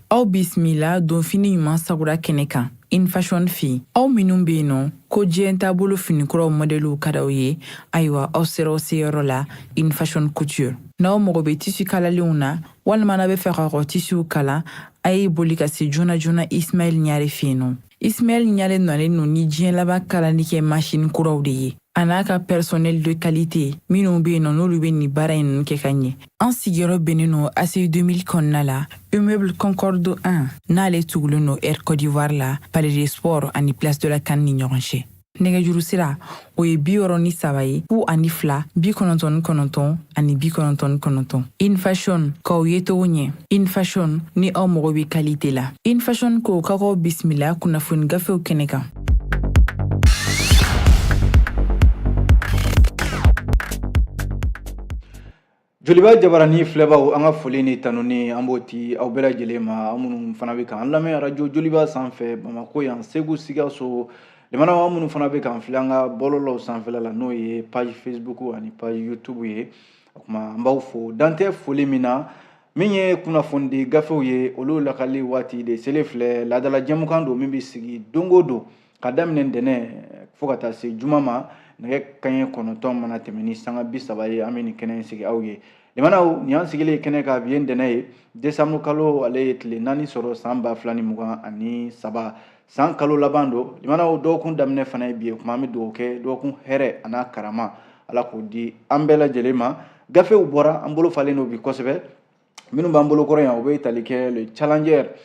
Aw bismillah don fini ɲuman sagura kɛnɛ kan Infashion Fi. Aw minnu bɛ yen nɔ ko diɲɛ taabolo finikuraw modèles ka d'aw ye, ayiwa aw sera aw seyɔrɔ la Infashion Couture. N'aw mago bɛ tissu kalalenw na walima n'a bɛ fɛ ka tissu kala, a ye boli ka se joona joona Ismaël Ɲare fɛ yen nɔ. Ismaël Ɲare nɔlen no ni diɲɛ laban kalali kɛ machine kuraw de ye. A n'a ka personnel de qualité minnu bɛ yen nɔ n'olu bɛ nin baara in kɛ ka ɲɛ. An sigiyɔrɔ bɛnnen no ACI 2000 kɔnɔna la, Immeuble Concorde 1 n'ale tugulen no Air Côte d'Ivoire la, Palais des Sports ani Place de la Canne ni ɲɔgɔn cɛ. Nɛgɛjuru sira o ye 63 ye 02 99 ani 99. Infashion k'aw ye togo ɲɛ. Infashion ni aw mago bɛ qualité la. Infashion ko k'aw bisimila kunnafoni gafew kɛnɛ kan. Joliba Jabarani filɛbaw an ka foli ni tanuni an b'o ti aw bɛɛ lajɛlen ma, an minnu fana bɛ k'an lamɛn radio Joliba sanfɛ Bamako yan Segu Sikaso, limanaw an minnu fana bɛ k'an filɛ an ka bɔlɔlɔw sanfɛla la n'o ye page Facebook ani page YouTube ye. O kuma an b'aw fo dantɛ foli min na min ye kunnafoni gafew ye olu lakali waati de sele filɛ laadala jɛmukan don min bɛ sigi don o don ka daminɛ ntɛnɛn fo ka taa se juma ma nɛgɛ kanɲɛ 9 mana tɛmɛ ni sanga 30 ye an bɛ nin kɛnɛ in sigi aw ye. Limanaw ni an sigilen kɛnɛ kan bi ye ntɛnɛn ye décembre kalo ale ye tile 4 sɔrɔ san 2023 san kalo laban don. Limanaw dɔgɔkun daminɛ fana ye bi ye kuma an bɛ dugawu kɛ dɔgɔkun hɛrɛ a n'a karama ala k'o di an bɛɛ lajɛlen ma. Gafew bɔra an bolo falen don bi kosɛbɛ minnu b'an bolo kɔrɔ yan o bɛ tali kɛ le challenger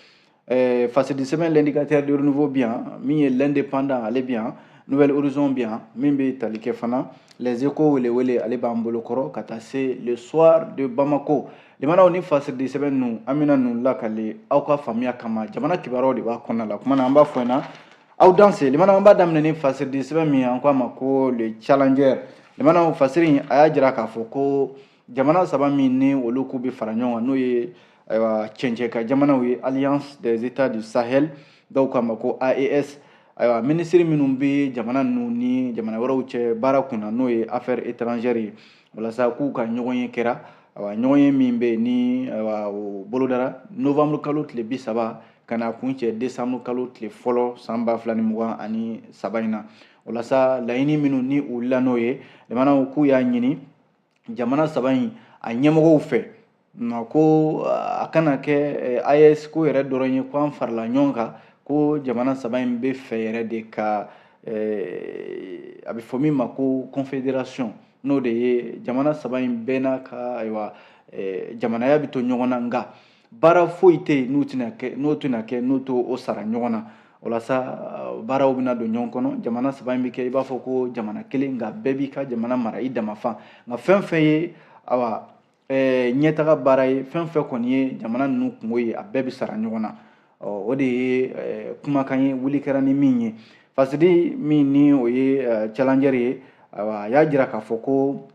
face de semaine l'indicateur de renouveau bien min ye l'indépendant ale bien Nouvelle Horizon bien min bɛ tali kɛ fana les échos wele ale b'an bolo kɔrɔ ka taa se le soir de Bamako. Limanaw ni face de semaine nu an bɛna nu lakale aw ka faamuya kama jamana kibaruyaw de b'a kɔnɔna la kuma na an b'a fɔ ɲɛna aw danse. Limanaw an b'a daminɛ ni face de semaine min an k'a ma ko le challenger. Limanaw fasiri a y'a jira k'a fɔ ko jamana saba min ni olu k'u bɛ fara ɲɔgɔn kan n'o ye cɛncɛn ka jamanaw ye Alliance des États du Sahel dɔw k'a ma ko AES. Ayiwa minisiri minnu bɛ jamana ninnu ni jamana wɛrɛw cɛ baara kunna n'o ye affaires étrangères ye walasa k'u ka ɲɔgɔn ye kɛra ɲɔgɔn ye min bɛ ni o bolodara novembre kalo tile 30 ka na kun cɛ décembre kalo tile fɔlɔ san 2023 in na walasa laɲini minnu ni u la n'o ye jamanaw k'u y'a ɲini jamana saba in a ɲɛmɔgɔw fɛ ko a kana kɛ AES ko yɛrɛ dɔrɔn ye ko an farala ɲɔgɔn kan ko jamana saba in bɛ fɛ yɛrɛ de ka a bɛ fɔ min ma ko confédération n'o de ye jamana saba in bɛɛ n'a ka ayiwa jamanaya bɛ to ɲɔgɔn na nka baara foyi tɛ yen n'o tɛna kɛ n'o to o sara ɲɔgɔn na walasa baaraw bɛna don ɲɔgɔn kɔnɔ jamana saba in bɛ kɛ i b'a fɔ ko jamana kelen nka bɛɛ b'i ka jamana mara i dama fan nka fɛn fɛn ye ɲɛtaga baara ye fɛn fɛn kɔni ye jamana ninnu kungo ye a bɛɛ bɛ sara ɲɔgɔn na o de ye kumakan ye wuli kɛra ni min ye fasidi min ni o ye challenger ye a y'a jira k'a fɔ ko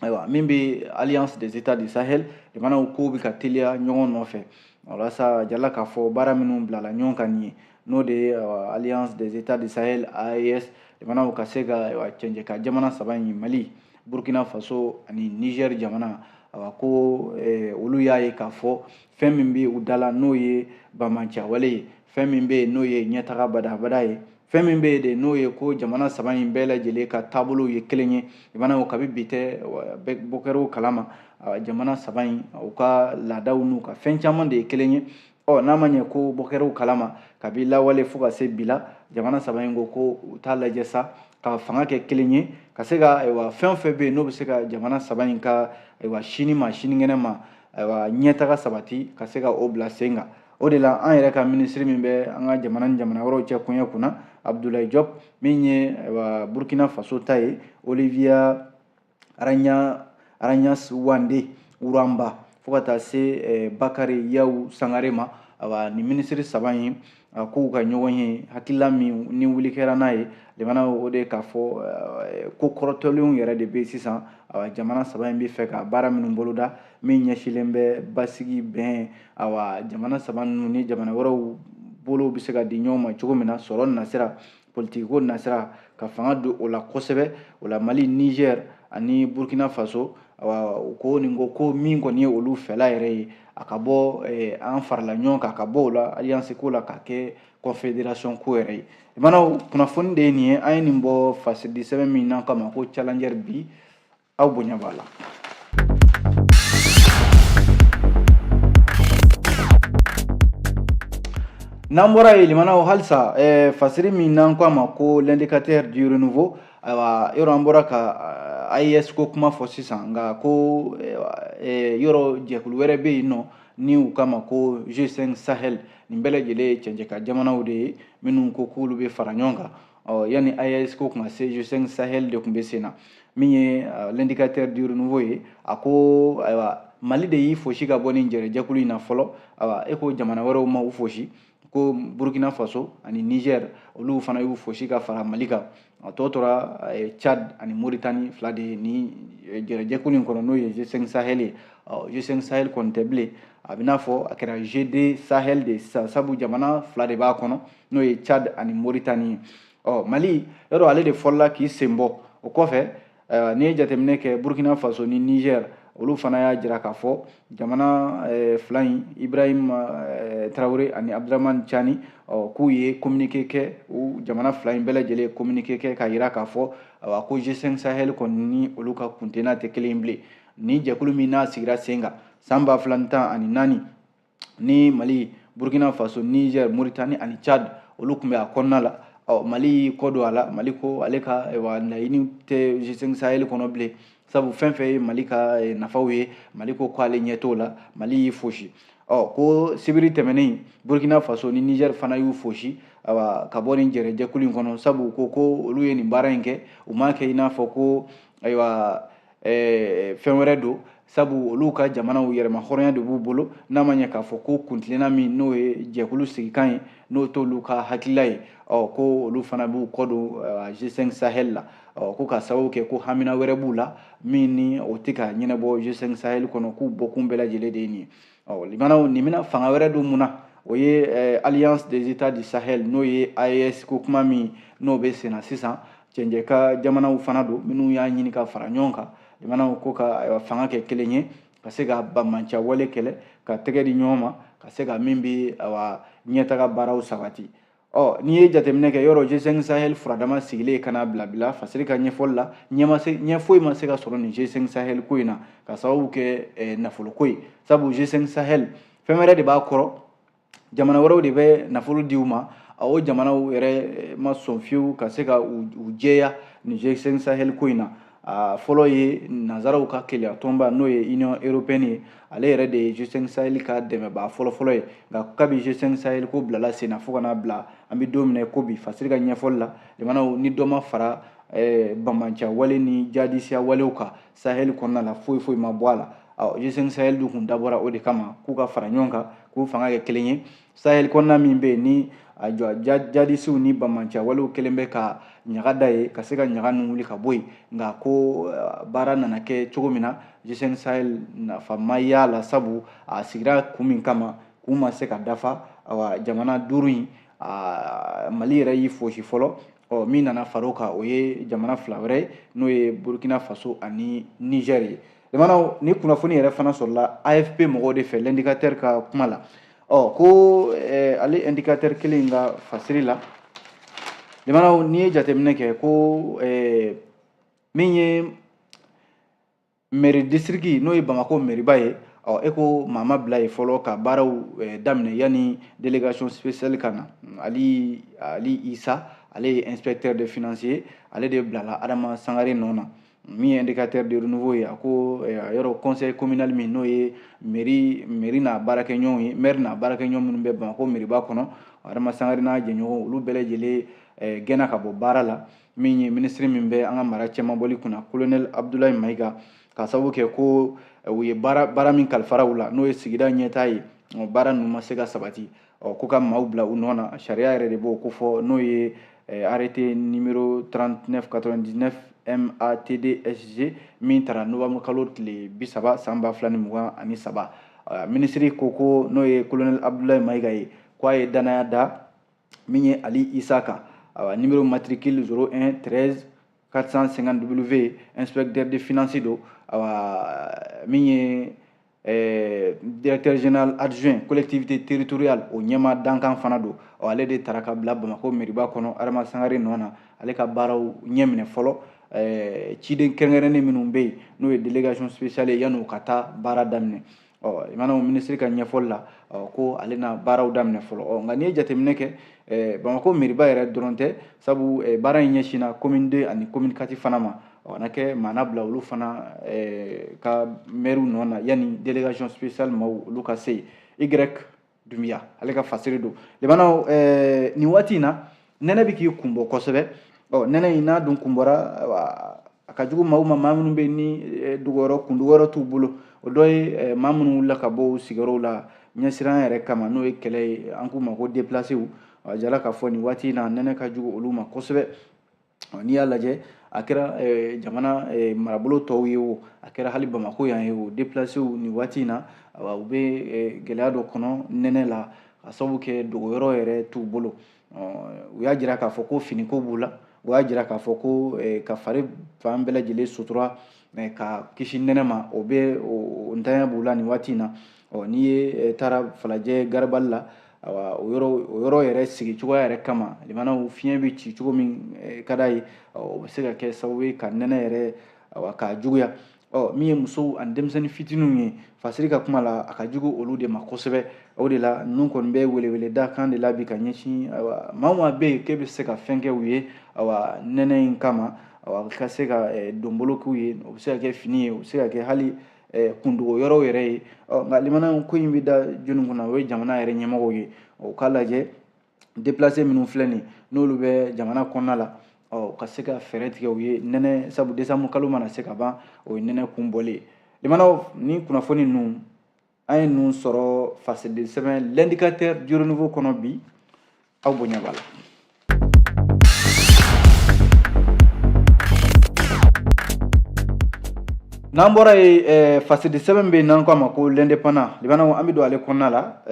ayiwa min bɛ Alliance des États du Sahel jamanaw ko bɛ ka teliya ɲɔgɔn nɔfɛ walasa jala k'a fɔ baara minnu bilala ɲɔgɔn kan nin ye n'o de ye Alliance des États du Sahel AES jamanaw ka se ka cɛncɛn ka jamana saba in Mali Burkina Faso ani Niger jamana ko olu y'a ye k'a fɔ fɛn min bɛ u dala n'o ye bamacawale ye fɛn min bɛ n'o ye ɲɛtaga badabada ye fɛn min bɛ de n'o ye ko jamana saba in bɛɛ lajɛlen ka taabolo ye kelen ye jamanaw kabi bi tɛ bɔkɛrɛw kalama jamana saba in u ka laadaw n'u ka fɛn caman de ye kelen ye n'a ma ɲɛ ko bɔkɛrɛw kalama kabi lawale fo ka se bi la jamana saba in ko u t'a lajɛ sa ka fanga kɛ kelen ye ka se ka fɛn fɛn bɛ yen n'o bɛ se ka jamana saba in ka sini ma sinikɛnɛ ma ɲɛtaga sabati ka se ka o bila sen kan o de la an yɛrɛ ka minisiri min bɛ an ka jamana ni jamana wɛrɛw cɛ koɲɛ kunna Abdoulaye Diop min ye Burkina Faso ta ye Olivier Aranyas Wande Uramba fo ka taa se Bakari Yawu Sangare ma ni minisiri saba in k'u ka ɲɔgɔn ye hakilila min ni wuli kɛra n'a ye jamana o de k'a fɔ ko kɔrɔtɔlenw yɛrɛ de bɛ sisan jamana saba in bɛ fɛ ka baara minnu boloda min ɲɛsilen bɛ basigi bɛn jamana saba ninnu ni jamana wɛrɛw bolo bɛ se ka di ɲɔgɔn ma cogo min na sɔrɔ nasira politique ko nasira ka fanga don o la kosɛbɛ o la Mali Niger ani Burkina Faso ko ni ko min kɔni ye olu fɛla yɛrɛ ye a ka bɔ an farala ɲɔgɔn kan ka bɔ o la alliance ko la ka kɛ confédération ko yɛrɛ ye mana kunnafoni de ye nin ye an ye nin bɔ fasidi sɛbɛn min n'an kama ko challenger bi aw bonya b'a la. n'an bɔra ye limanaw halisa fasiri min n'an ko a ma ko l'indicateur du renouveau yɔrɔ an bɔra ka AES ko kuma fɔ sisan nka ko yɔrɔ jɛkulu wɛrɛ bɛ yen nɔ ni u kama ko G5 Sahel nin bɛɛ lajɛlen ye cɛncɛka jamanaw de ye minnu ko k'olu bɛ fara ɲɔgɔn kan yani AES ko kun ka se G5 Sahel de kun bɛ sen na min ye l'indicateur du renouveau ye a ko Mali de y'i fosi ka bɔ nin jɛkulu in na fɔlɔ e ko jamana wɛrɛw ma u fosi ko Burkina Faso ani Niger olu fana y'u fosi ka fara Mali kan tɔ tora Tchad ani Mauritanie fila de ye ni jɛkulu in kɔnɔ n'o ye G5 Sahel ye G5 Sahel kɔni tɛ bilen a bɛ n'a fɔ a kɛra GD Sahel de sabu jamana fila de b'a kɔnɔ n'o ye Tchad ani Mauritanie Mali yɔrɔ ale de fɔlɔla k'i sen bɔ o kɔfɛ n'i ye jateminɛ kɛ Burkina Faso ni Niger olu fana y'a jira k'a fɔ jamana fila in Ibrahim Traoré ani Abdraman Chani k'u ye communiqué kɛ u jamana fila in bɛɛ lajɛlen communiqué kɛ k'a jira k'a fɔ ko G5 Sahel kɔni ni olu ka kuntena tɛ kelen bilen ni jɛkulu min n'a sigira sen kan san 2014 ni Mali Burkina Faso Niger Mauritanie ani Tchad olu tun bɛ a kɔnɔna la Mali kɔ don a la Mali ko ale ka laɲini tɛ G5 Sahel kɔnɔ bilen sabu fɛn fɛn ye Mali ka nafaw ye Mali ko k'ale ɲɛ t'o la Mali y'i fosi ko sibiri tɛmɛnen Burkina Faso ni Niger fana y'u fosi ka bɔ nin jɛkulu in kɔnɔ sabu ko olu ye nin baara in kɛ u m'a kɛ i n'a fɔ ko fɛn wɛrɛ don sabu olu ka jamanaw yɛrɛma hɔrɔnya de b'u bolo n'a ma ɲɛ k'a fɔ ko kuntilenna min n'o ye jɛkulu sigikan ye n'o t'olu ka hakilila ye ko olu fana b'u kɔ don G5 Sahel la ko ka sababu kɛ ko hamina wɛrɛ b'u la min ni o tɛ ka ɲɛnabɔ G5 Sahel kɔnɔ k'u bɔkun bɛɛ lajɛlen de ye nin ye limanaw nin bɛna fanga wɛrɛ don mun na o ye Alliance des États du Sahel n'o ye AES ko kuma min n'o bɛ sen na sisan cɛncɛka jamanaw fana don minnu y'a ɲini ka fara ɲɔgɔn kan limanaw ko ka fanga kɛ kelen ye ka se ka banmanca wale kɛlɛ ka tɛgɛ di ɲɔgɔn ma ka se ka min bɛ ɲɛtaga baaraw sabati n'i ye jateminɛ kɛ yɔrɔ G5 Sahel furadama sigilen ka n'a bila fasiri ka ɲɛfɔli la ɲɛ foyi ma se ka sɔrɔ nin G5 Sahel ko in na ka sababu kɛ nafolo ko ye sabu G5 Sahel fɛn wɛrɛ de b'a kɔrɔ jamana wɛrɛw de bɛ nafolo di u ma o jamanaw yɛrɛ ma sɔn fiyewu ka se ka u jɛya nin G5 Sahel ko in na fɔlɔ ye nanzaraw ka keleya tɔnba n'o ye Union Européenne ye ale yɛrɛ de ye G5 Sahel ka dɛmɛbaa fɔlɔ ye nka kabi G5 Sahel ko bilala sen na fo ka n'a bila an bɛ don min ko bi fasiri ka ɲɛfɔli la jamanaw ni dɔ ma fara banmanca wale ni jadisiya walew kan Sahel kɔnɔna la foyi ma bɔ a la G5 Sahel dun kun dabɔra o de kama k'u ka fara ɲɔgɔn kan k'u fanga kɛ kelen ye Sahel kɔnɔna min bɛ yen ni jadisiw ni banmanca walew kelen bɛ ka ɲaga da ye ka se ka ɲaga ninnu wuli ka bɔ yen nka ko baara nana kɛ cogo min na G5 Sahel nafa ma y'a la sabu a sigira kun min kama k'u ma se ka dafa jamana duuru in Mali yɛrɛ y'i fosi fɔlɔ min nana far'o kan o ye jamana fila wɛrɛ ye n'o ye Burkina Faso ani Niger ye limanaw ni kunnafoni yɛrɛ fana sɔrɔla AFP mɔgɔw de fɛ l'indicateur ka kuma la ko ale indicateur kelen ka fasiri la limanaw n'i ye jateminɛ kɛ ko min ye mairie district n'o ye Bamako mairiba ye e ko maa ma bila ye fɔlɔ ka baaraw daminɛ yani délégation spéciale ka na Ali Isa ale ye inspecteur des financiers ale de bilala Adama Sangare nɔ na min ye indicateur de renouveau ye a ko yɔrɔ conseil communal min n'o ye mairie n'a baarakɛɲɔgɔnw ye maire n'a baarakɛɲɔgɔn minnu bɛ Bamako mairiba kɔnɔ Adama Sangare n'a jɛɲɔgɔnw olu bɛɛ lajɛlen gɛnna ka bɔ baara la min ye ministre min bɛ an ka mara cɛman bɔli kunna colonel Abdoulaye Maïga ka sababu kɛ ko u ye baara min kalifara u la n'o ye sigida ɲɛtaa ye baara ninnu ma se ka sabati ko ka maaw bila u nɔ na sariya yɛrɛ de b'o ko fɔ n'o ye arrêté numéro 3999 MATDSG min taara novembre kalo tile 30 san 2023 ministre ko n'o ye colonel Abdoulaye Maïga ye k'a ye danaya da min ye Ali Isa kan numéro matricule 01 13 450W inspecteur des finances do min ye directeur général adjoint collectivité territoriale o ɲɛma dankan fana do ale de tara ka bila Bamako mairie kɔnɔ Adama Sangare nɔ na ale ka baaraw ɲɛ minɛ fɔlɔ ciden kɛrɛnkɛrɛnnen minnu bɛ yen n'o ye délégation spéciale ye yan'o ka taa baara daminɛ i mana ministre ka ɲɛfɔli la ko ale na baaraw daminɛ fɔlɔ nka n'i ye jateminɛ kɛ Bamako mairie yɛrɛ dɔrɔn tɛ sabu baara in ɲɛsinna commune 2 ani commune 4 fana ma na kɛ maana bila olu fana ka maire nɔ na yanni délégation spéciale maaw olu ka se Y Dunbiya ale ka fasiri do limanaw nin waati in na nɛnɛ bɛ k'i kunbɔ kosɛbɛ nɛnɛ in n'a dun kunbɔra a ka jugu maaw ma maa minnu bɛ ni kundu wɛrɛ t'u bolo o dɔ ye maa minnu wulila ka bɔ u sigiyɔrɔw la ɲɛsiran yɛrɛ kama n'o ye kɛlɛ ye an k'u ma ko déplacé a jala k'a fɔ nin waati in na nɛnɛ ka jugu olu ma kosɛbɛ n'i y'a lajɛ a kɛra jamana marabolo tɔw ye o a kɛra hali Bamako yan ye o déplacé nin waati in na u bɛ gɛlɛya dɔ kɔnɔ nɛnɛ la ka sababu kɛ dogoyɔrɔ yɛrɛ t'u bolo u y'a jira k'a fɔ ko finiko b'u la u y'a jira k'a fɔ ko ka fari fan bɛɛ lajɛlen sutura ka kisi nɛnɛ ma o bɛ o ntanya b'u la nin waati in na n'i ye taara Falajɛ Garabali la o yɔrɔ yɛrɛ sigi cogoya yɛrɛ kama limanaw fiɲɛ bɛ ci cogo min ka d'a ye o bɛ se ka kɛ sababu ye ka nɛnɛ yɛrɛ k'a juguya min ye musow ani denmisɛnnin fitininw ye fasiri ka kuma la a ka jugu olu de ma kosɛbɛ o de la ninnu kɔni bɛ weleweleda kan de la bi ka ɲɛsin maa maa bɛ yen k'e bɛ se ka fɛn kɛ u ye nɛnɛ in kama ka se ka donbolo k'u ye o bɛ se ka kɛ fini ye o bɛ se ka kɛ hali kundogo yɔrɔw yɛrɛ ye nka limanaw ko in bɛ da jɔnni kunna o ye jamana yɛrɛ ɲɛmɔgɔw ye o k'a lajɛ déplacé minnu filɛ nin n'olu bɛ jamana kɔnɔna la ka se ka fɛɛrɛ tigɛ u ye nɛnɛ sabu décembre kalo mana se ka ban o ye nɛnɛ kun bɔlen limanaw ni kunnafoni ninnu an ye ninnu sɔrɔ fasidili sɛbɛn l'indicateur du renouveau kɔnɔ bi aw bonya b'a la. n'an bɔra yen fasidi sɛbɛn bɛ yen n'an ko a ma ko l'indépendant limanaw an bɛ don ale kɔnɔna la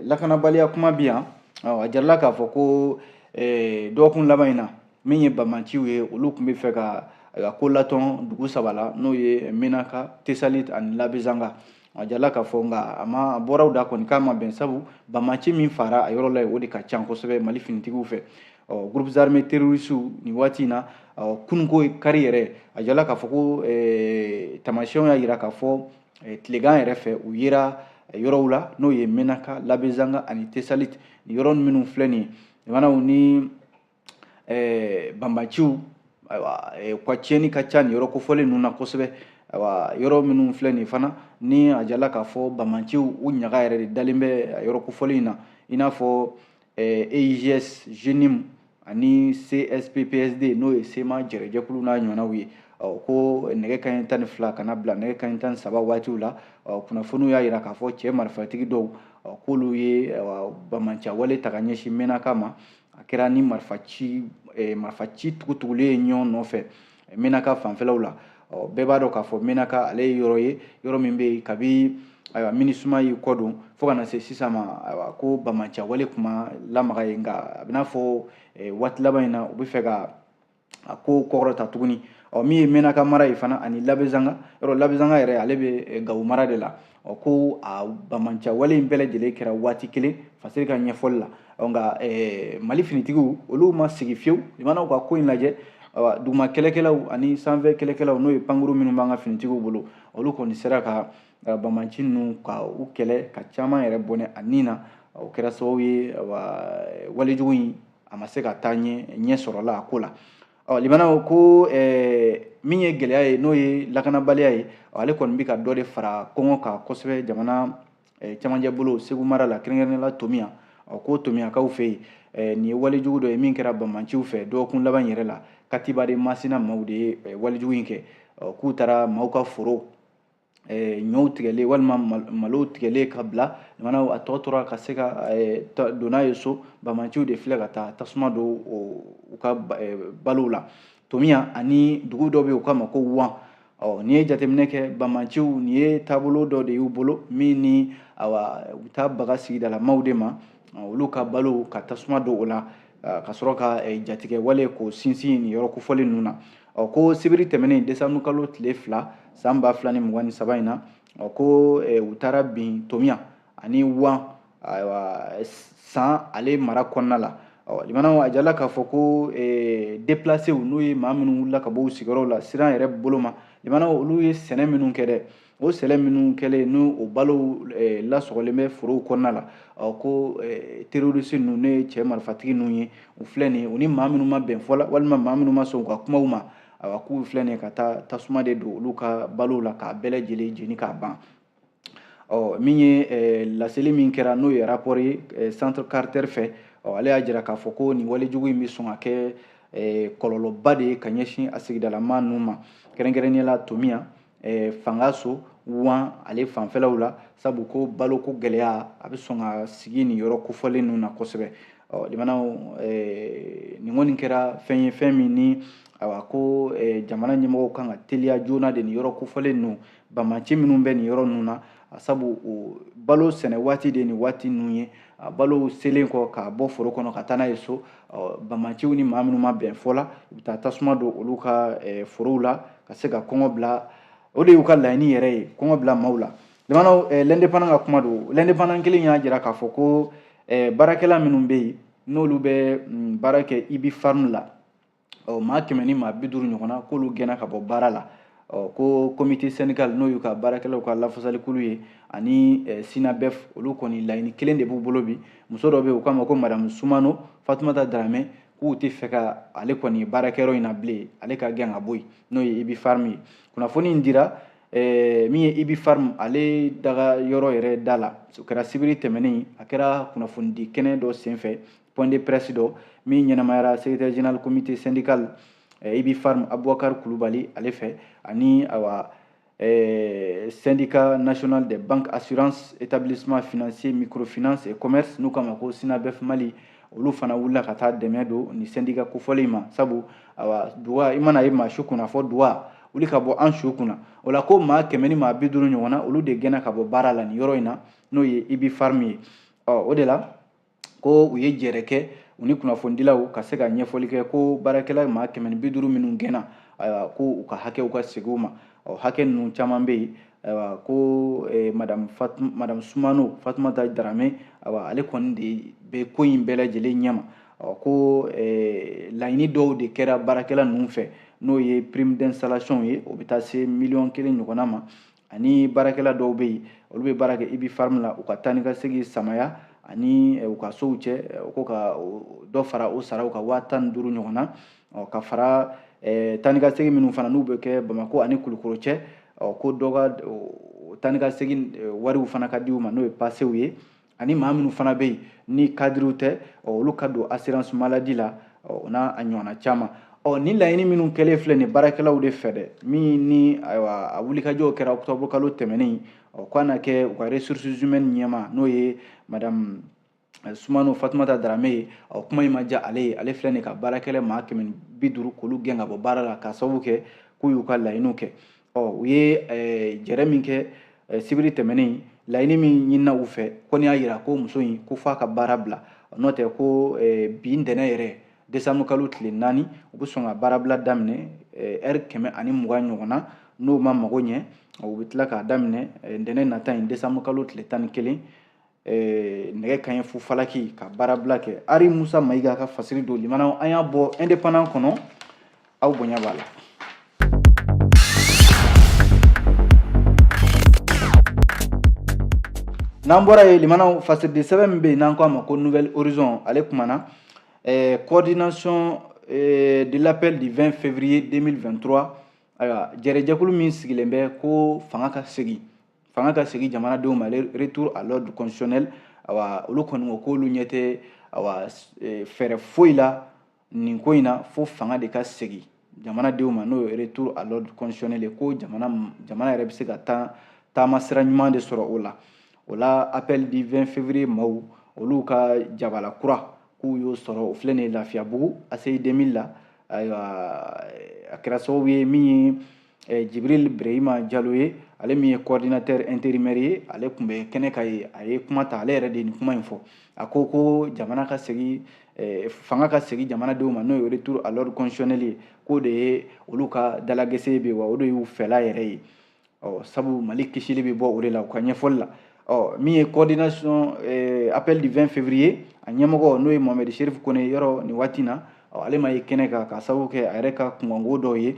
lakanabaliya kuma bɛ yan a jarala k'a fɔ ko dɔgɔkun laban in na min ye bamaciw ye olu tun bɛ fɛ ka ko latɔn dugu saba la n'o ye Menaka Tesalit ani Labezanga a jarala k'a fɔ nka a ma bɔraw da kɔni k'a ma bɛn sabu bamaci min fara a yɔrɔ la yen o de ka ca kosɛbɛ Mali finitigiw fɛ groupes armés terroristes nin waati in na kununko kari yɛrɛ a jarala k'a fɔ ko tamasiyɛnw y'a jira k'a fɔ tilegan yɛrɛ fɛ u yera yɔrɔw la n'o ye Menaka Labezanga ani Tesalit ni yɔrɔ minnu filɛ nin ye limanaw ni banbaciw ka tiɲɛni ka ca nin yɔrɔ kofɔlen ninnu na kosɛbɛ yɔrɔ minnu filɛ nin fana ni a jarala k'a fɔ banbaciw u ɲaga yɛrɛ de dalen bɛ yɔrɔ kofɔlen in na i n'a fɔ EIGS JENIM ani CSPPSD n'o ye sema jɛrɛjɛkulu n'a ɲɔgɔnnaw ye ko nɛgɛ kanɲɛ 12 kana bila nɛgɛ kanɲɛ 13 waatiw la kunnafoniw y'a jira k'a fɔ cɛ marifatigi dɔw k'olu ye bamaciya wale ta ka ɲɛsin Menaka ma a kɛra ni marifaci tugutugulen ye ɲɔgɔn nɔfɛ Menaka fanfɛlaw la bɛɛ b'a dɔn k'a fɔ Menaka ale ye yɔrɔ ye yɔrɔ min bɛ yen kabi MINUSMA y'i kɔ don fo ka na se sisan ma ko bamaciya wale kuma lamaga ye nka a bɛ n'a fɔ waati laban in na u bɛ fɛ ka a ko kɔkɔrɔta tuguni min ye Menaka mara ye fana ani Labezanga yɔrɔ Labezanga yɛrɛ ale bɛ Gawo mara de la ko a bamaciya wale in bɛɛ lajɛlen kɛra waati kelen fasiri ka ɲɛfɔli la nka Mali finitigiw olu ma sigi fiyewu limanaw ka ko in lajɛ duguma kɛlɛkɛlaw ani sanfɛ kɛlɛkɛlaw n'o ye pankuru minnu b'an ka finitigiw bolo olu kɔni sera ka bamaci ninnu ka u kɛlɛ ka caman yɛrɛ bɔnɛ a nin na o kɛra sababu ye walejugu in a ma se ka taa ɲɛ sɔrɔla a ko la limanaw ko min ye gɛlɛya ye n'o ye lakanabaliya ye ale kɔni bɛ ka dɔ de fara kɔngɔ kan kosɛbɛ jamana cɛmancɛ bolo Segu mara la kɛrɛnkɛrɛnnenya la Tomiya ko Tomiyakaw fɛ yen nin ye walejugu dɔ ye min kɛra bamaciw fɛ dɔgɔkun laban yɛrɛ la Katiba de Masina maaw de ye walejugu in kɛ k'u taara maaw ka foro ɲɔw tigɛlen walima malo tigɛlen ka bila limanaw a tɔ tora ka se ka don n'a ye so bamaciw de filɛ ka taa tasuma don u ka balow la Tomiya ani dugu dɔ bɛ yen u k'a ma ko Wan n'i ye jateminɛ kɛ bamaciw nin ye taabolo dɔ de y'u bolo min ni u taa baga sigidalamaw de ma olu ka balo ka tasuma don o la ka sɔrɔ ka jatigɛ wale k'o sinsin nin yɔrɔ kofɔlen ninnu na ko sibiri tɛmɛnen desanburu kalo tile 2 san 2023 in na ko u taara bin tomiya ani wan san ale mara kɔnɔna la limanaw a jala k'a fɔ ko déplacé n'o ye maa minnu wulila ka bɔ u sigiyɔrɔw la siran yɛrɛ bolo ma limanaw olu ye sɛnɛ minnu kɛ dɛ o sɛnɛ minnu kɛlen n'o o balo lasɔgɔlen bɛ forow kɔnɔna la ko terroriste ninnu ne ye cɛ marifatigi ninnu ye u filɛ nin ye u ni maa minnu ma bɛn fɔ la walima maa minnu ma sɔn u ka kumaw ma k'u filɛ nin ye ka taa tasuma de don olu ka balow la k'a bɛɛ lajɛlen jeni k'a ban min ye laseli min kɛra n'o ye rapport ye centre Carter fɛ ale y'a jira k'a fɔ ko nin walejugu in bɛ sɔn ka kɛ kɔlɔlɔba de ye ka ɲɛsin a sigidalama ninnu ma kɛrɛnkɛrɛnnenya la Tomiya Fangaso wan ale fanfɛlaw la sabu ko baloko gɛlɛya a bɛ sɔn ka sigi nin yɔrɔ kofɔlen ninnu na kosɛbɛ limanaw nin kɔni kɛra fɛn ye fɛn min ni ko jamana ɲɛmɔgɔw kan ka teliya joona de nin yɔrɔ kofɔlen ninnu banbanci minnu bɛ nin yɔrɔ ninnu na sabu balo sɛnɛ waati de nin waati ninnu ye balo selen kɔ k'a bɔ foro kɔnɔ ka taa n'a ye so banbanciw ni maa minnu ma bɛn fɔ la u bɛ taa tasuma don olu ka forow la ka se ka kɔngɔ bila o de y'u ka laɲini yɛrɛ ye kɔngɔ bila maaw la limanaw l'indépendant ka kuma don l'indépendant kelen y'a jira k'a fɔ ko baarakɛla minnu bɛ yen n'olu bɛ baara kɛ IBI farm la maa 100 ni maa 50 ɲɔgɔnna k'olu gɛnna ka bɔ baara la ko comité syndical n'o y'u ka baarakɛlaw ka lafasalikulu ye ani SINABEF olu kɔni laɲini kelen de b'u bolo bi muso dɔ bɛ yen u k'a ma ko madame Sumano Fatumata Darame k'u tɛ fɛ ka ale kɔni baarakɛyɔrɔ in na bilen ale ka gɛn ka bɔ yen n'o ye IBI farm ye kunnafoni in dira min ye IBI farm ale daga yɔrɔ yɛrɛ da la o kɛra sibiri tɛmɛnen a kɛra kunnafonidi kɛnɛ dɔ senfɛ point de presse dɔ min ɲɛnamayara secrétaire général comité syndical IBI farm Aboubacar Kulubali ale fɛ ani syndicat national des banques assurance établissement financier microfinance et commerce n'u k'a ma ko SINABEF Mali olu fana wulila ka taa dɛmɛ don ni syndicat kofɔlen ma sabu duga i mana ye maa su kunna fɔ duga wuli ka bɔ an su kunna o la ko maa 100 ni maa 50 ɲɔgɔnna olu de gɛnna ka bɔ baara la nin yɔrɔ in na n'o ye IBI farm ye o de la ko u ye jɛrɛ kɛ u ni kunnafonidilaw ka se ka ɲɛfɔli kɛ ko baarakɛla maa 150 minnu gɛnna ko u ka hakɛw ka segin u ma hakɛ ninnu caman bɛ yen ko madame Sumano Fatumata Darame ale kɔni de bɛ ko in bɛɛ lajɛlen ɲɛma ko laɲini dɔw de kɛra baarakɛla ninnu fɛ n'o ye prime d'installation ye o bɛ taa se miliyɔn 1 ɲɔgɔnna ma ani baarakɛla dɔw bɛ yen olu bɛ baara kɛ IBI farm la u ka taa ni ka segin samaya ani u ka sow cɛ ko ka dɔ fara o saraw ka 15,000 ɲɔgɔnna ka fara taa ni ka segin minnu fana n'u bɛ kɛ Bamako ani Kulukoro cɛ ko dɔ ka taa ni ka segin wariw fana ka di u ma n'o ye passew ye ani maa minnu fana bɛ yen ni cadrew tɛ olu ka don assurance maladie la o n'a ɲɔgɔnna caman ni laɲini minnu kɛlen filɛ nin baarakɛlaw de fɛ dɛ min ni a wulikajɔw kɛra octobre kalo tɛmɛnen ko a na kɛ u ka ressources humaines ɲɛma n'o ye madame Sumano Fatumata Darame ye kuma in ma diya ale ye ale filɛ nin ka baarakɛla maa 150 k'olu gɛn ka bɔ baara la k'a sababu kɛ k'u y'u ka laɲiniw kɛ u ye jɛrɛ min kɛ sibiri tɛmɛnen laɲini min ɲinina u fɛ ko ni y'a jira ko muso in ko f'a ka baara bila n'o tɛ ko bi ntɛnɛn yɛrɛ desanburu kalo tile 4 u bɛ sɔn ka baara bila daminɛ heure 120 ɲɔgɔnna n'o ma mago ɲɛ u bɛ tila k'a daminɛ ntɛnɛn nata in desanburu kalo tile 11 nɛgɛ kanɲɛ fu falaki ka baara bila kɛ Ari Musa Mayiga ka fasiri don limanaw an y'a bɔ indépendant kɔnɔ aw bonya b'a la. N'an bɔra ye limanaw fasiridi sɛbɛn min bɛ yen n'an k'a ma ko Nouvel Horizon ale kumana coordination de l'appel du 20 février 2023 ayiwa jɛrɛjɛkulu min sigilen bɛ ko fanga ka segin jamanadenw ma retour à l'ordre constitutionnel olu kɔni ko k'olu ɲɛ tɛ fɛɛrɛ foyi la nin ko in na fo fanga de ka segin jamanadenw ma n'o ye retour à l'ordre constitutionnel ye ko jamana yɛrɛ bɛ se ka taama sira ɲuman de sɔrɔ o la. O la appel du 20 février maaw olu ka jabala kura k'u y'o sɔrɔ o filɛ nin ye Lafiyabugu ACI 2000 la ayiwa a kɛra sababu ye min Jibril Brahima Diallo ye ale min ye coordinateur intérimaire ye ale tun bɛ kɛnɛ ka ye a ye kuma ta ale yɛrɛ de ye nin kuma in fɔ a ko jamana ka segin fanga ka segin jamanadenw ma n'o ye retour à l'ordre constitutionnel ye k'o de ye olu ka dalagɛsɛ bɛ wa o de y'u fɛla yɛrɛ ye sabu Mali kisili bɛ bɔ o de la u ka ɲɛfɔli la min ye coordination appel du 20 février a ɲɛmɔgɔ n'o ye Mohamed Cherif Kone yɔrɔ nin waati in na ale ma ye kɛnɛ kan ka sababu kɛ a yɛrɛ ka kunkanko dɔw ye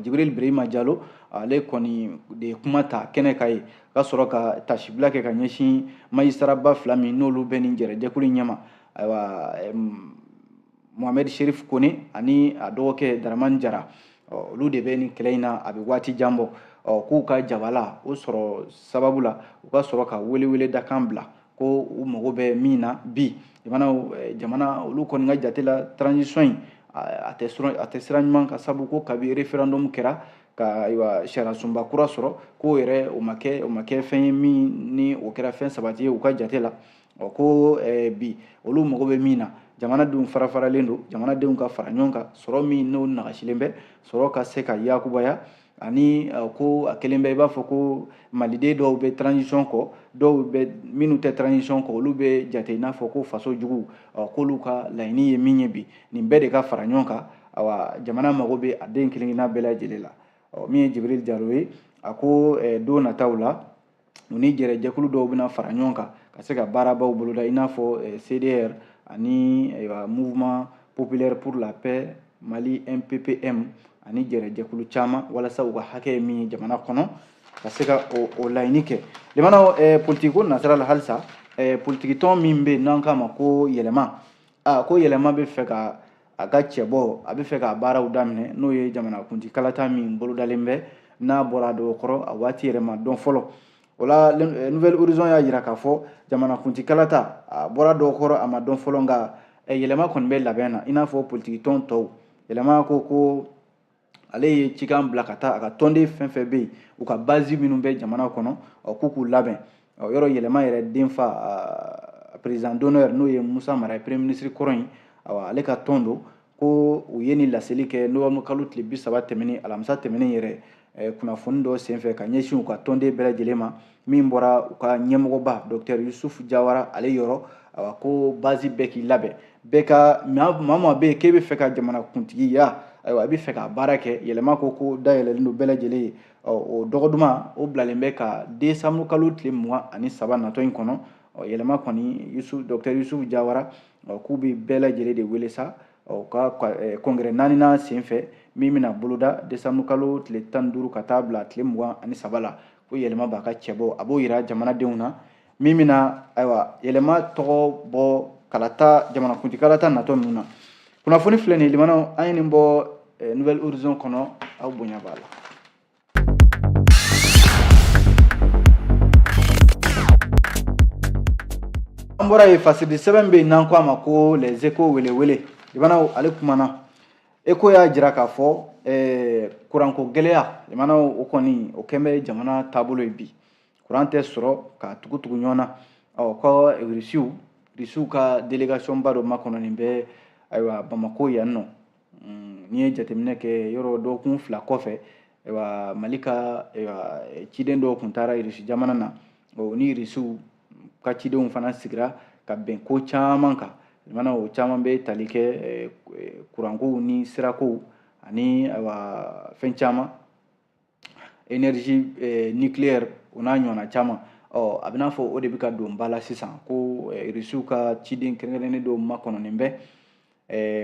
Jibril Brahima Diallo ale kɔni de ye kuma ta kɛnɛ ka ye ka sɔrɔ ka tasibila kɛ ka ɲɛsin magistrat fila min n'olu bɛ nin jɛrɛjɛkulu ɲɛma ayiwa Mohamed Cherif Kone ani a dɔgɔkɛ Daramani Jara olu de bɛ nin kɛlɛ in na a bɛ waati jan bɔ k'u ka jabala o sɔrɔ sababu la u ka sɔrɔ ka welewele da kan bila ko u mago bɛ min na bi jamana olu kɔni ka jate la transition in a tɛ sira ɲuman ka sabu ko kabi référendum kɛra ka sariya sunba kura sɔrɔ k'o yɛrɛ o ma kɛ fɛn ye min ni o kɛra fɛn sabati ye u ka jate la ko bi olu mago bɛ min na jamanadenw farafaralen don jamanadenw ka fara ɲɔgɔn kan sɔrɔ min n'o nagasilen bɛ sɔrɔ ka se ka yakubaya ani ko a kelen bɛ i b'a fɔ ko maliden dɔw bɛ transition kɔ dɔw bɛ minnu tɛ transition kɔ olu bɛ jate i n'a fɔ ko faso jugu k'olu ka laɲini ye min ye bi nin bɛɛ de ka fara ɲɔgɔn kan jamana mago bɛ a den kelen kelenna bɛɛ lajɛlen la min ye Jibril Diallo ye a ko don nataw la u ni jɛrɛjɛkulu dɔw bɛna fara ɲɔgɔn kan ka se ka baarabaw boloda i n'a fɔ CDR ani Mouvement populaire pour la paix Mali MPPM ani jɛrɛjɛkulu caman walasa u ka hakɛ min ye jamana kɔnɔ ka se ka o laɲini kɛ limanaw politique ko nasira la halisa politique tɔn min bɛ n'an k'a ma ko yɛlɛma ko yɛlɛma bɛ fɛ ka a ka cɛbɔ a bɛ fɛ ka baaraw daminɛ n'o ye jamanakuntigi kalata min bolodalen bɛ n'a bɔra a dɔw kɔrɔ a waati yɛrɛ ma dɔn fɔlɔ o la Nouvelle Horizon y'a jira k'a fɔ jamanakuntigi kalata a bɔra dɔw kɔrɔ a ma dɔn fɔlɔ nka yɛlɛma kɔni bɛ labɛn na i n'a fɔ politique tɔn tɔw yɛlɛma ko ale ye cikan bila ka taa a ka tɔnden fɛn fɛn bɛ yen u ka base minnu bɛ jamana kɔnɔ k'u labɛn yɔrɔ yɛlɛma yɛrɛ denfa président d'honneur n'o ye Musa Mara ye premier ministre kɔrɔ in ale ka tɔn don ko u ye nin laseli kɛ novembre kalo tile 30 tɛmɛnen alamisa tɛmɛnen yɛrɛ kunnafoni dɔ senfɛ ka ɲɛsin u ka tɔnden bɛɛ lajɛlen ma min bɔra u ka ɲɛmɔgɔba docteur Yusuf Jawara ale yɔrɔ ko base bɛɛ k'i labɛn bɛɛ ka maa maa bɛ yen k'e bɛ fɛ ka jamanakuntigiya ayiwa a bɛ fɛ ka baara kɛ yɛlɛma ko dayɛlɛlen don bɛɛ lajɛlen ye o dɔgɔduma o bilalen bɛ ka décembre kalo tile 23 natɔ in kɔnɔ yɛlɛma kɔni docteur Yusuf Jawara k'u bɛ bɛɛ lajɛlen de wele sa ka congrès 4nan senfɛ min bɛna boloda décembre kalo tile 15 ka taa bila tile 23 la ko yɛlɛma b'a ka cɛbɔ a b'o yira jamanadenw na min bɛna ayiwa yɛlɛma tɔgɔ bɔ jamanakuntigi kalata natɔ ninnu na kunnafoni filɛ nin ye limanaw an ye nin bɔ Nouvelle Horizon kɔnɔ aw bonya b'a la. An bɔra ye fasidi sɛbɛn bɛ yen n'an ko a ma ko les échos welewele limanaw ale kumana ECHO y'a jira k'a fɔ kuranko gɛlɛya limanaw o kɔni o kɛn bɛ jamana taabolo ye bi kuran tɛ sɔrɔ ka tugu ɲɔgɔn na ko Rusiw ka délégation ba dɔ makɔnɔnin bɛ ayiwa Bamako yan nɔ n'i ye jateminɛ kɛ yɔrɔ dɔgɔkun 2 kɔfɛ ayiwa Mali ka ciden dɔw tun taara Rusi jamana na ni Rusiw ka cidenw fana sigira ka bɛn ko caman kan limanaw o caman bɛ tali kɛ kurankow ni sirakow ani fɛn caman énergie nucléaire o n'a ɲɔgɔnna caman a bɛ n'a fɔ o de bɛ ka don ba la sisan ko Rusiw ka ciden kɛrɛnkɛrɛnnen dɔw makɔnɔnin bɛ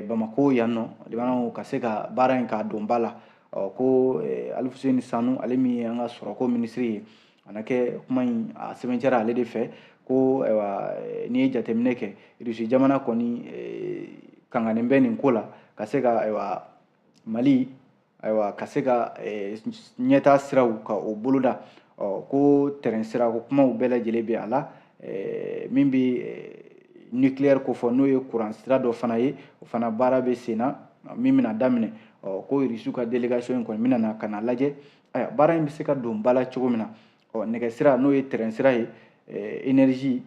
Bamako yan nɔ limanaw ka se ka baara in k'a don ba la ko Alfuseni Sanu ale min ye an ka sɔrɔko minisiri ye a na kɛ kuma in a sɛbɛntiyara ale de fɛ ko n'i ye jateminɛ kɛ Rusi jamana kɔni kanganen bɛ nin ko la ka se ka Mali ka se ka ɲɛtaa siraw ka o boloda ko terrain sira ko kumaw bɛɛ lajɛlen bɛ a la min bɛ nucléaire ko fɔ n'o ye courant sira dɔ fana ye o fana baara bɛ sen na min bɛna daminɛ ko Rusiw ka délégation in kɔni bɛna na ka na lajɛ baara in bɛ se ka don ba la cogo min na nɛgɛsira n'o ye terrain sira ye énergie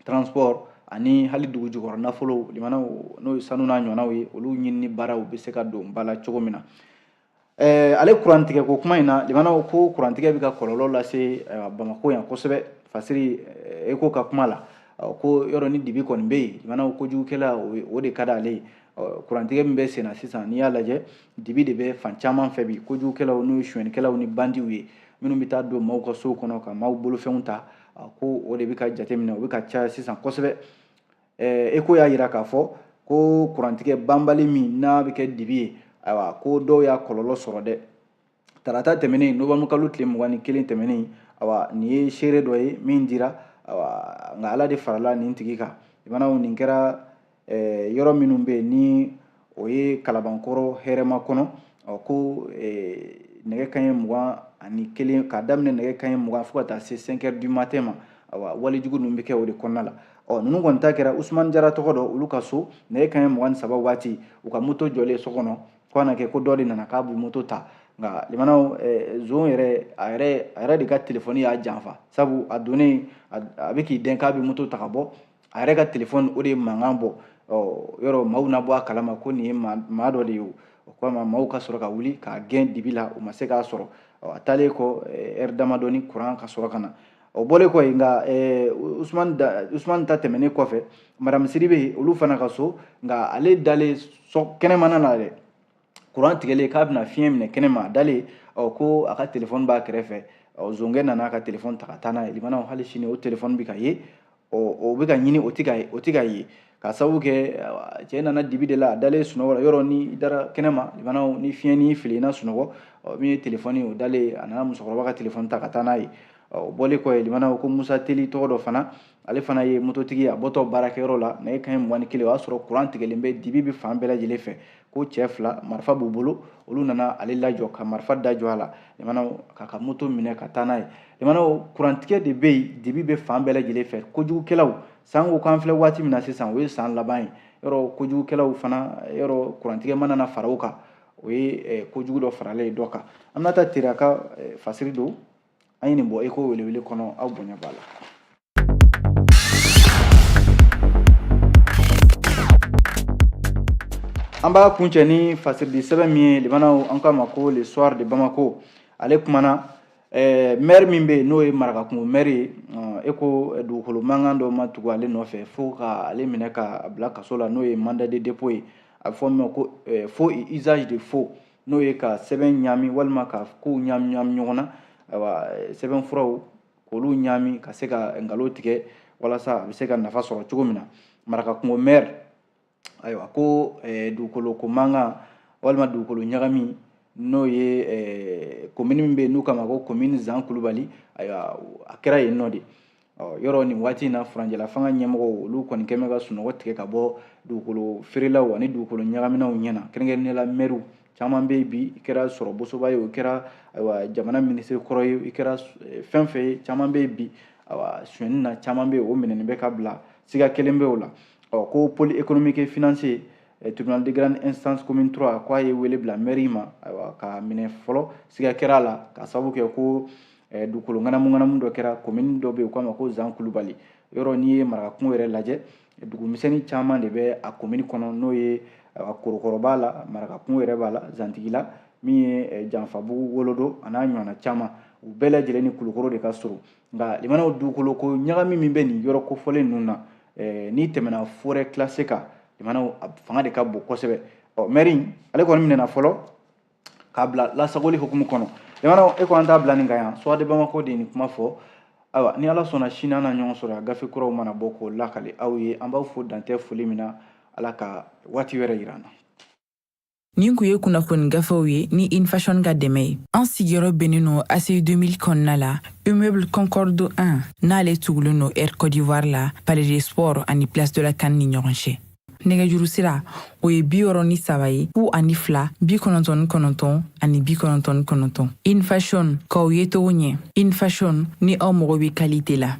transport ani hali dugu jukɔrɔ nafolo limanaw n'o ye sanu n'a ɲɔgɔnnaw ye olu ɲinini baaraw bɛ se ka don ba la cogo min na ale kurantigɛ ko kuma in na limanaw ko kurantigɛ bɛ ka kɔlɔlɔ lase Bamako yan kosɛbɛ fasiri Eko ka kuma la ko yɔrɔ ni dibi kɔni bɛ yen limanaw kojugukɛla o de ka d'ale ye kurantigɛ min bɛ sen na sisan n'i y'a lajɛ dibi de bɛ fan caman fɛ bi kojugukɛlaw n'o ye sonyɛnikɛlaw ni bandiw ye minnu bɛ taa don maaw ka sow kɔnɔ ka maaw bolofɛnw ta ko o de bɛ ka jateminɛ o bɛ ka caya sisan kosɛbɛ Eko y'a jira k'a fɔ ko kurantigɛ banbali min n'a bɛ kɛ dibi ye ayiwa ko dɔw y'a kɔlɔlɔ sɔrɔ dɛ tarata tɛmɛnen nɔvɛmburu kalo tile 21 tɛmɛnen ayiwa nin ye seere dɔ ye min dira ayiwa nka ala de farala nin tigi kan limanaw nin kɛra yɔrɔ minnu bɛ yen ni o ye kalabankɔrɔ hɛrɛma kɔnɔ ko nɛgɛ kanɲɛ 21 k'a daminɛ nɛgɛ kanɲɛ 20 fo ka taa se 5 heures du matin ma ayiwa walijugu ninnu bɛ kɛ o de kɔnɔna la ninnu kɔni ta kɛra Usumani Jara tɔgɔ dɔ olu ka so nɛgɛ kanɲɛ 23 waati u ka moto jɔlen so kɔnɔ ko na kɛ ko dɔ de nana k'a bɛ moto ta nka limanaw zon yɛrɛ a yɛrɛ de ka telefɔni y'a janfa sabu a donnen a bɛ k'i dɛn k'a bɛ moto ta ka bɔ a yɛrɛ ka telefɔni o de ye mankan bɔ yɔrɔ maaw na bɔ a kalama ko nin ye maa dɔ de ye o kama maaw ka sɔrɔ ka wuli k'a gɛn dibi la u ma se k'a sɔrɔ a taalen kɔ ɛri damadɔni kuran ka sɔrɔ ka na o bɔlen kɔ yen nka Usumani ta tɛmɛnen kɔfɛ Madamu Sidibe olu fana ka so nka ale dalen kɛnɛmana na dɛ kuran tigɛlen k'a bɛna fiɲɛ minɛ kɛnɛma a dalen ko a ka telefɔni b'a kɛrɛfɛ zongɛ nana a ka telefɔni ta ka taa n'a ye limanaw hali sini o telefɔni bɛ ka ye o bɛ ka ɲini o tɛ ka ye ka sababu kɛ cɛ nana dibi de la a dalen sunɔgɔ la yɔrɔ ni dara kɛnɛma limanaw ni fiɲɛ ni fili na sunɔgɔ min ye telefɔni o dalen a nana musokɔrɔba ka telefɔni ta ka taa n'a ye o bɔlen kɔ ye limanaw ko Musa Teli tɔgɔ dɔ fana ale fana ye mototigi a bɔtɔ baarakɛyɔrɔ la nɛgɛ kanɲɛ 21 o y'a sɔrɔ kuran tigɛlen bɛ dibi bɛ fan bɛɛ lajɛlen fɛ ko cɛ 2 marifa b'u bolo olu nana ale lajɔ ka marifa da jɔ a la limanaw k'a ka moto minɛ ka taa n'a ye limanaw kurantigɛ de bɛ yen dibi bɛ fan bɛɛ lajɛlen fɛ kojugukɛlaw san ko k'an filɛ waati min na sisan o ye san laban ye yɔrɔ kojugukɛlaw fana yɔrɔ kurantigɛ mana na fara o kan o ye kojugu dɔ faralen ye dɔ kan an bɛna taa teri a ka fasiri don an ye nin bɔ Eko welewele kɔnɔ aw bonya b'a la. An b'a kuncɛ ni fasiridi sɛbɛn min ye limanaw an k'a ma ko le soir de Bamako ale kumana maire min bɛ yen n'o ye Marakakungo maire ye Eko dugukolo mankan dɔ ma tugu ale nɔfɛ fo ka ale minɛ ka bila kaso la n'o ye mandat de dépôt ye a bɛ fɔ min ma ko faux usage de faux n'o ye ka sɛbɛn ɲaami walima ka kow ɲaami ɲɔgɔn na ayiwa sɛbɛn furaw k'olu ɲaami ka se ka nkalon tigɛ walasa a bɛ se ka nafa sɔrɔ cogo min na Marakakungo maire ayiwa ko dugukolo ko mankan walima dugukolo ɲagami n'o ye commune min bɛ yen n'u k'a ma ko commune Zan Kulubali ayiwa a kɛra yen nɔ de yɔrɔ nin waati in na furanjɛla fanga ɲɛmɔgɔw olu kɔni kɛlen bɛ ka sunɔgɔ tigɛ ka bɔ dugukolo feerelaw ani dugukolo ɲagaminaw ɲɛna kɛrɛnkɛrɛnnenya la maires caman bɛ yen bi i kɛra sɔrɔ bosoba ye o kɛra ayiwa jamana minisiri kɔrɔ ye i kɛra fɛn fɛn ye caman bɛ yen bi ayiwa sonyɛni na caman bɛ yen o minɛnen bɛ ka bila siga kelen bɛ o la ko pôle économique et financier tribunal de grande instance commune 3 k'a ye wele bila mairie ma ayiwa ka minɛ fɔlɔ siga kɛra a la ka sababu kɛ ko dugukolo ŋanamu dɔ kɛra commune dɔ bɛ yen u k'a ma ko Zan Kulubali yɔrɔ n'i ye Marakakungo yɛrɛ lajɛ dugumisɛnnin caman de bɛ a commune kɔnɔ n'o ye Korokɔrɔ b'a la Marakakungo yɛrɛ b'a la Zantigi la min ye Janfabugu Wolodo a n'a ɲɔgɔnna caman u bɛɛ lajɛlen ni Kulukɔrɔ de ka surun nka limanaw dugukolo ko ɲagami min bɛ nin yɔrɔ kofɔlen ninnu na n'i tɛmɛna forêt classée kan limanaw fanga de ka bon kosɛbɛ maire ale kɔni minɛna fɔlɔ k'a bila lasagoli hukumu kɔnɔ limanaw e ko an t'a bila nin kan yan soir de Bamako de ye nin kuma fɔ ayiwa ni ala sɔnna sini an na ɲɔgɔn sɔrɔ a gafe kuraw mana bɔ k'o lakale aw ye an b'aw fo dantɛ foli min na ala ka waati wɛrɛ yira an na. Nin kun ye kunnafoni gafew ye ni Infashion ka dɛmɛ ye an sigiyɔrɔ bɛnnen no ACI 2000 kɔnɔna la immeuble Concorde 1 n'ale tugulen no Air Côte d'Ivoire la Palais des Sports ani Place de la CAN ni ɲɔgɔn cɛ nɛgɛjuru sira o ye 63 ye 02 99 ani 99 Infashion k'aw ye togo ɲɛ Infashion ni aw mago bɛ qualité la